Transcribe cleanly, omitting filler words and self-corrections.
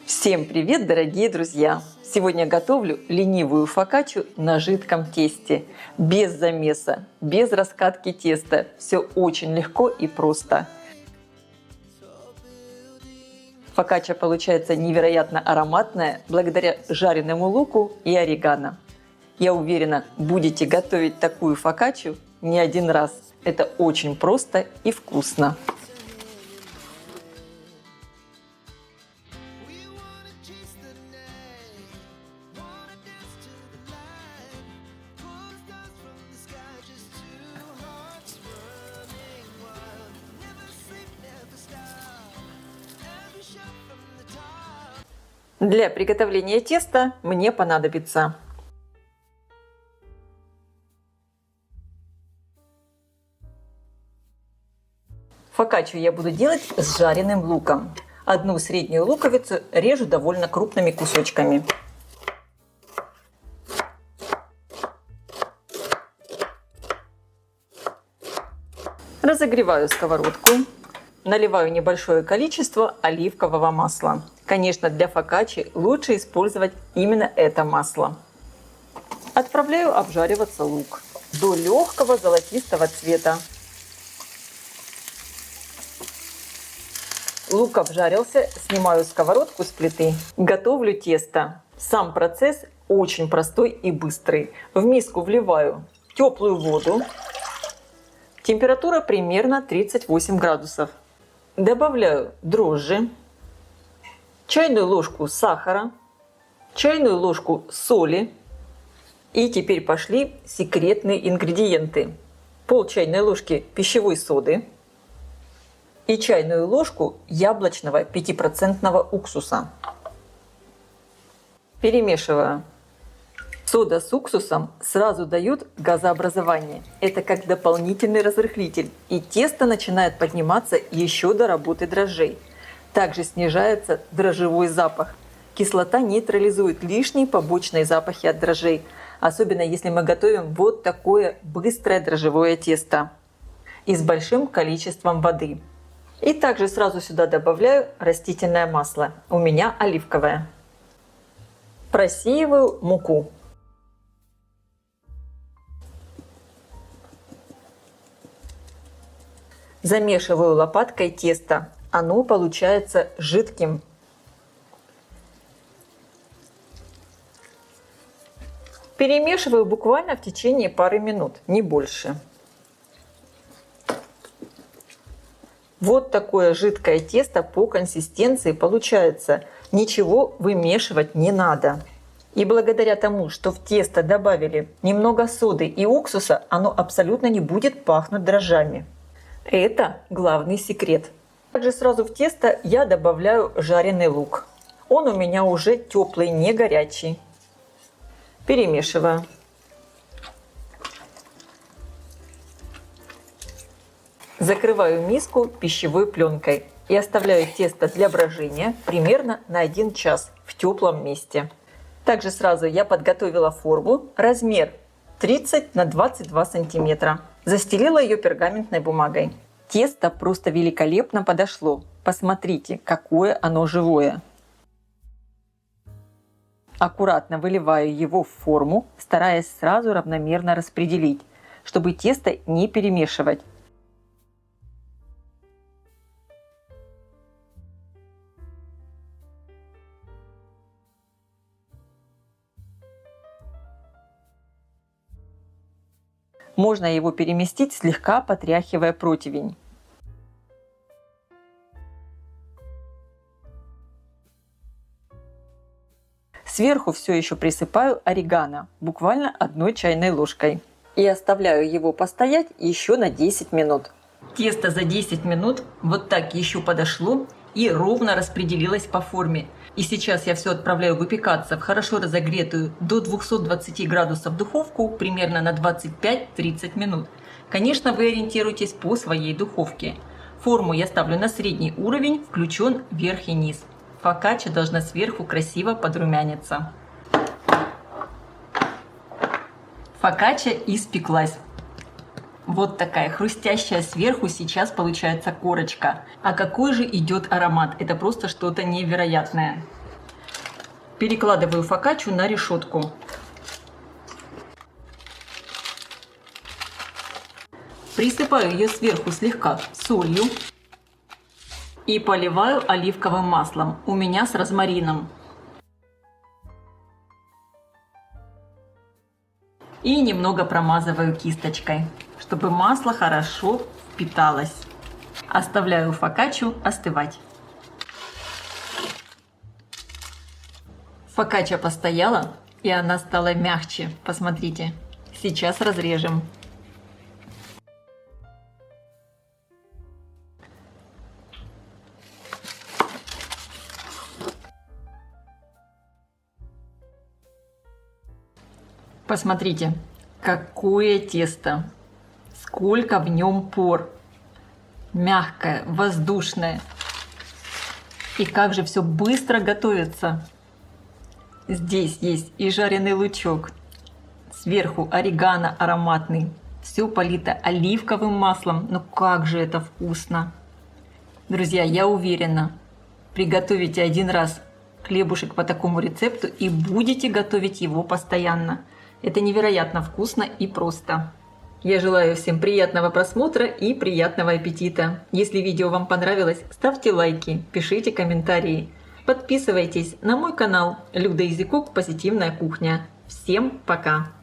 Всем привет, дорогие друзья! Сегодня готовлю ленивую фокаччу на жидком тесте, без замеса, без раскатки теста. Все очень легко и просто. Фокачча получается невероятно ароматная благодаря жареному луку и орегано. Я уверена, будете готовить такую фокаччу не один раз. Это очень просто и вкусно. Для приготовления теста мне понадобится фокаччу я буду делать с жареным луком. Одну среднюю луковицу режу довольно крупными кусочками. Разогреваю сковородку. Наливаю небольшое количество оливкового масла. Конечно, для фокаччи лучше использовать именно это масло. Отправляю обжариваться лук до легкого золотистого цвета. Лук обжарился, снимаю сковородку с плиты. Готовлю тесто. Сам процесс очень простой и быстрый. В миску вливаю теплую воду. Температура примерно 38 градусов. Добавляю дрожжи, чайную ложку сахара, чайную ложку соли. И теперь пошли секретные ингредиенты. Пол чайной ложки пищевой соды и чайную ложку яблочного 5% уксуса. Перемешиваю. Сода с уксусом сразу дают газообразование. Это как дополнительный разрыхлитель. И тесто начинает подниматься еще до работы дрожжей. Также снижается дрожжевой запах. Кислота нейтрализует лишние побочные запахи от дрожжей. Особенно если мы готовим вот такое быстрое дрожжевое тесто. И с большим количеством воды. И также сразу сюда добавляю растительное масло. У меня оливковое. Просеиваю муку. Замешиваю лопаткой тесто. Оно получается жидким. Перемешиваю буквально в течение пары минут, не больше. Вот такое жидкое тесто по консистенции получается. Ничего вымешивать не надо. И благодаря тому, что в тесто добавили немного соды и уксуса, оно абсолютно не будет пахнуть дрожжами. Это главный секрет. Также сразу в тесто я добавляю жареный лук. Он у меня уже теплый, не горячий. Перемешиваю. Закрываю миску пищевой пленкой и оставляю тесто для брожения примерно на 1 час в теплом месте. Также сразу я подготовила форму, размер 30 на 22 сантиметра. Застелила ее пергаментной бумагой. Тесто просто великолепно подошло. Посмотрите, какое оно живое. Аккуратно выливаю его в форму, стараясь сразу равномерно распределить, чтобы тесто не перемешивать. Можно его переместить, слегка потряхивая противень. Сверху все еще присыпаю орегано, буквально 1 чайной ложкой. И оставляю его постоять еще на 10 минут. Тесто за 10 минут вот так еще подошло и ровно распределилось по форме. И сейчас я все отправляю выпекаться в хорошо разогретую до 220 градусов духовку примерно на 25-30 минут. Конечно, вы ориентируйтесь по своей духовке. Форму я ставлю на средний уровень, включен верх и низ. Фокачча должна сверху красиво подрумяниться. Фокачча испеклась. Вот такая хрустящая сверху сейчас получается корочка. А какой же идет аромат? Это просто что-то невероятное. Перекладываю фокаччу на решетку. Присыпаю ее сверху слегка солью и поливаю оливковым маслом. У меня с розмарином. И немного промазываю кисточкой, чтобы масло хорошо впиталось. Оставляю фокаччу остывать. Фокачча постояла, и она стала мягче. Посмотрите. Сейчас разрежем. Посмотрите, какое тесто, сколько в нем пор, мягкое, воздушное. И как же все быстро готовится. Здесь есть и жареный лучок, сверху орегано ароматный, все полито оливковым маслом. Ну как же это вкусно! Друзья, я уверена, приготовите один раз хлебушек по такому рецепту и будете готовить его постоянно. Это невероятно вкусно и просто. Я желаю всем приятного просмотра и приятного аппетита. Если видео вам понравилось, ставьте лайки, пишите комментарии. Подписывайтесь на мой канал Люда Изикук Позитивная кухня. Всем пока!